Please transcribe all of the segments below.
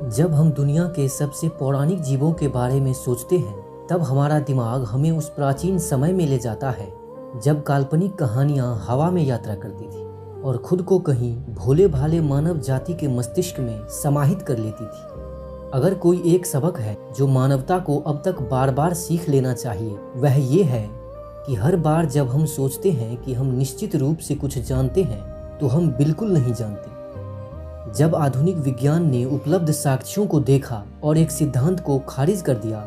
जब हम दुनिया के सबसे पौराणिक जीवों के बारे में सोचते हैं तब हमारा दिमाग हमें उस प्राचीन समय में ले जाता है जब काल्पनिक कहानियां हवा में यात्रा करती थी और खुद को कहीं भोले भाले मानव जाति के मस्तिष्क में समाहित कर लेती थी। अगर कोई एक सबक है जो मानवता को अब तक बार बार सीख लेना चाहिए, वह ये है कि हर बार जब हम सोचते हैं कि हम निश्चित रूप से कुछ जानते हैं तो हम बिल्कुल नहीं जानते। जब आधुनिक विज्ञान ने उपलब्ध साक्ष्यों को देखा और एक सिद्धांत को खारिज कर दिया,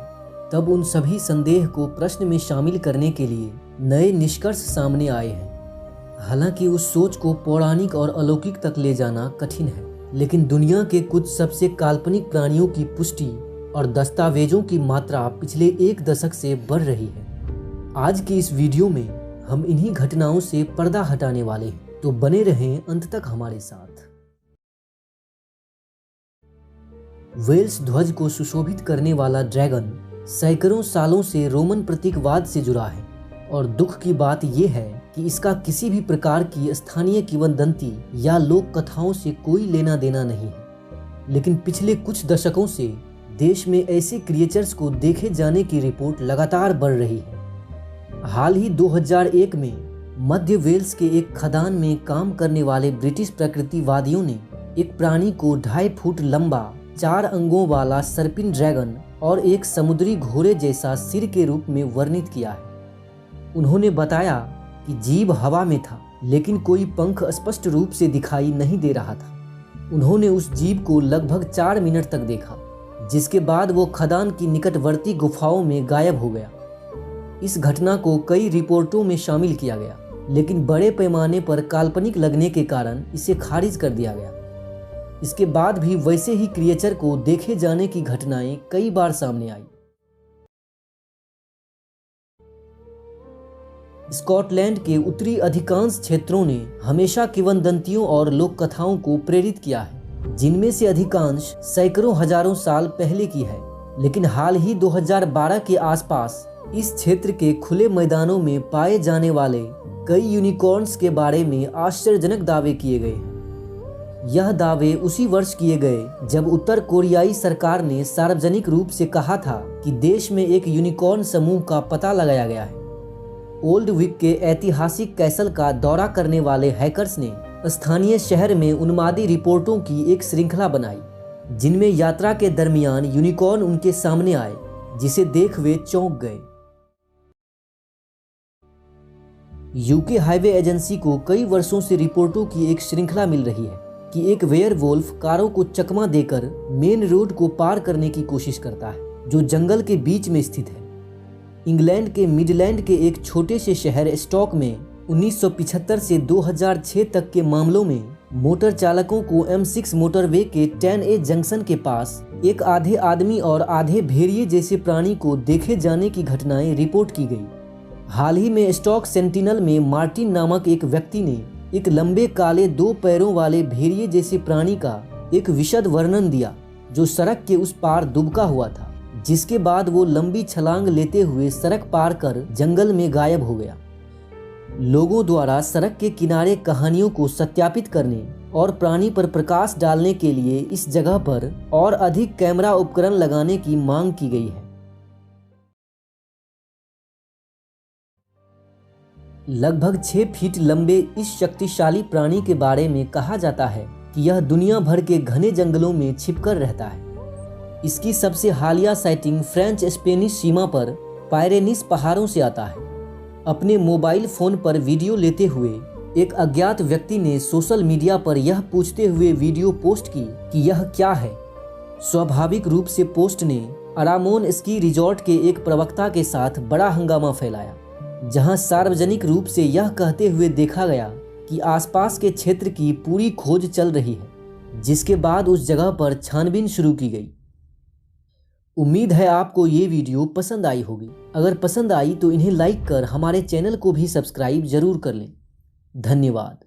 तब उन सभी संदेह को प्रश्न में शामिल करने के लिए नए निष्कर्ष सामने आए हैं। हालांकि उस सोच को पौराणिक और अलौकिक तक ले जाना कठिन है, लेकिन दुनिया के कुछ सबसे काल्पनिक प्राणियों की पुष्टि और दस्तावेजों की मात्रा पिछले एक दशक से बढ़ रही है। आज की इस वीडियो में हम इन्हीं घटनाओं से पर्दा हटाने वाले हैं, तो बने रहें अंत तक हमारे साथ। वेल्स ध्वज को सुशोभित करने वाला ड्रैगन सैकड़ों सालों से रोमन प्रतीकवाद से जुड़ा है और दुख की बात यह है कि इसका किसी भी प्रकार की स्थानीय किंवदंती या लोक कथाओं से कोई लेना देना नहीं है। लेकिन पिछले कुछ दशकों से देश में ऐसे क्रिएचर्स को देखे जाने की रिपोर्ट लगातार बढ़ रही है। हाल ही 2001 में मध्य वेल्स के एक खदान में काम करने वाले ब्रिटिश प्रकृतिवादियों ने एक प्राणी को 2.5 फुट लंबा 4 अंगों वाला सर्पिन ड्रैगन और एक समुद्री घोड़े जैसा सिर के रूप में वर्णित किया है। उन्होंने बताया कि जीव हवा में था, लेकिन कोई पंख स्पष्ट रूप से दिखाई नहीं दे रहा था। उन्होंने उस जीव को लगभग 4 मिनट तक देखा, जिसके बाद वो खदान की निकटवर्ती गुफाओं में गायब हो गया। इस घटना को कई रिपोर्टों में शामिल किया गया, लेकिन बड़े पैमाने पर काल्पनिक लगने के कारण इसे खारिज कर दिया गया। इसके बाद भी वैसे ही क्रिएचर को देखे जाने की घटनाएं कई बार सामने आई। स्कॉटलैंड के उत्तरी अधिकांश क्षेत्रों ने हमेशा किंवदंतियों और लोक कथाओं को प्रेरित किया है, जिनमें से अधिकांश सैकड़ों हजारों साल पहले की है। लेकिन हाल ही 2012 के आसपास इस क्षेत्र के खुले मैदानों में पाए जाने वाले कई यूनिकॉर्न्स के बारे में आश्चर्यजनक दावे किए गए हैं। यह दावे उसी वर्ष किए गए जब उत्तर कोरियाई सरकार ने सार्वजनिक रूप से कहा था कि देश में एक यूनिकॉर्न समूह का पता लगाया गया है। ओल्ड विक के ऐतिहासिक कैसल का दौरा करने वाले हैकर्स ने स्थानीय शहर में उन्मादी रिपोर्टों की एक श्रृंखला बनाई, जिनमें यात्रा के दरमियान यूनिकॉर्न उनके सामने आए, जिसे देख वे चौंक गए। यूके हाईवे एजेंसी को कई वर्षों से रिपोर्टों की एक श्रृंखला मिल रही है कि एक वेयरवुल्फ कारों को चकमा देकर मेन रोड को पार करने की कोशिश करता है, जो जंगल के बीच में स्थित है। इंग्लैंड के मिडलैंड के एक छोटे से शहर स्टॉक में 1975 से 2006 तक के मामलों में मोटर चालकों को M6 मोटरवे के 10A जंक्शन के पास एक आधे आदमी और आधे भेड़िए जैसे प्राणी को देखे जाने की घटनाएं रिपोर्ट की गई। हाल ही में स्टॉक सेंटिनल में मार्टिन नामक एक व्यक्ति ने एक लंबे काले 2 पैरों वाले भेड़िए जैसे प्राणी का एक विशद वर्णन दिया, जो सड़क के उस पार दुबका हुआ था, जिसके बाद वो लंबी छलांग लेते हुए सड़क पार कर जंगल में गायब हो गया। लोगों द्वारा सड़क के किनारे कहानियों को सत्यापित करने और प्राणी पर प्रकाश डालने के लिए इस जगह पर और अधिक कैमरा उपकरण लगाने की मांग की गई है। लगभग 6 फीट लंबे इस शक्तिशाली प्राणी के बारे में कहा जाता है कि यह दुनिया भर के घने जंगलों में छिपकर रहता है। इसकी सबसे हालिया साइटिंग फ्रेंच स्पेनिश सीमा पर पायरेनीस पहाड़ों से आता है। अपने मोबाइल फोन पर वीडियो लेते हुए एक अज्ञात व्यक्ति ने सोशल मीडिया पर यह पूछते हुए वीडियो पोस्ट की कि यह क्या है। स्वाभाविक रूप से पोस्ट ने अरामोन स्की रिजॉर्ट के एक प्रवक्ता के साथ बड़ा हंगामा फैलाया, जहां सार्वजनिक रूप से यह कहते हुए देखा गया कि आसपास के क्षेत्र की पूरी खोज चल रही है, जिसके बाद उस जगह पर छानबीन शुरू की गई। उम्मीद है आपको ये वीडियो पसंद आई होगी। अगर पसंद आई तो इन्हें लाइक कर हमारे चैनल को भी सब्सक्राइब जरूर कर लें। धन्यवाद।